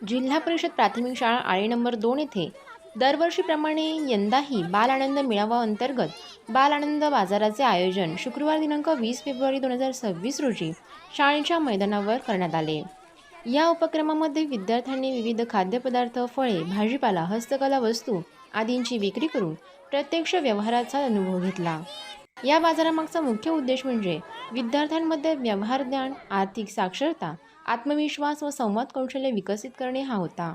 जिल्हा परिषद प्राथमिक शाळा आळे नंबर 2 येथे दरवर्षीप्रमाणे यंदाही बाल आनंद मेळावा अंतर्गत बाल आनंद बाजाराचे आयोजन शुक्रवार दिनांक 20 फेब्रुवारी 2026 रोजी शाळेच्या मैदानावर करण्यात आले। या उपक्रमामध्ये विद्यार्थ्यांनी विविध खाद्यपदार्थ, फळे, भाजीपाला, हस्तकला वस्तू आदींची विक्री करून प्रत्यक्ष व्यवहाराचा अनुभव घेतला। या बाजारामागचा मुख्य उद्देश म्हणजे विद्यार्थ्यांमध्ये व्यवहार ज्ञान, आर्थिक साक्षरता, आत्मविश्वास व संवाद कौशल्य विकसित करणे हा होता।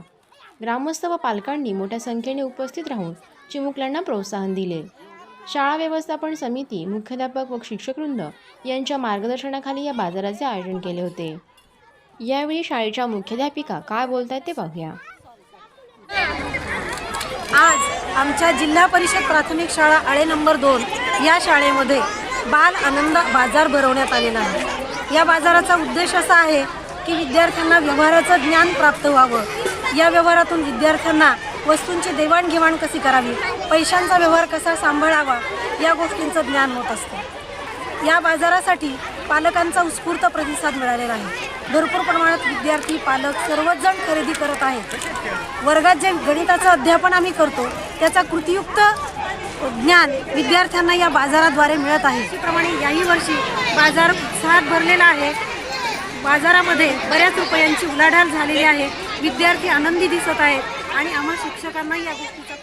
ग्रामस्थ व पालकांनी मोठ्या संख्येने उपस्थित राहून चिमुकल्यांना प्रोत्साहन दिले। शाळा व्यवस्थापन समिती, मुख्याध्यापक व शिक्षकवृंद यांच्या मार्गदर्शनाखाली या बाजाराचे आयोजन केले होते। यावेळी शाळेच्या मुख्याध्यापिका काय बोलतायत ते पाहूया। आज आमच्या जिल्हा परिषद प्राथमिक शाळा आळे नंबर 2 या शाळेमध्ये बाल आनंद बाजार भरवण्यात आलेला आहे। या बाजाराचा उद्देश असा आहे की विद्यार्थ्यांना व्यवहाराचं ज्ञान प्राप्त व्हावं। या व्यवहारातून विद्यार्थ्यांना वस्तूंची देवाणघेवाण कशी करावी, पैशांचा व्यवहार कसा सांभाळावा या गोष्टींचं ज्ञान होत असतं। या बाजारासाठी पालकांचा उत्स्फूर्त प्रतिसाद मिळालेला आहे। भरपूर प्रमाणात विद्यार्थी, पालक सर्वच जण खरेदी करत आहेत। वर्गात जे गणिताचं अध्यापन आम्ही करतो त्याचा कृतीयुक्त ज्ञान विद्यार्थ्यांना या बाजाराद्वारे मिळत आहे। त्याप्रमाणे याही वर्षी बाजार उत्साहात भरलेला आहे। बाजारामध्ये बऱ्याच रुपयांची उलाढाल झालेली आहे। विद्यार्थी आनंदी दिसत आहेत आणि आम्हा शिक्षकांना या गोष्टीचा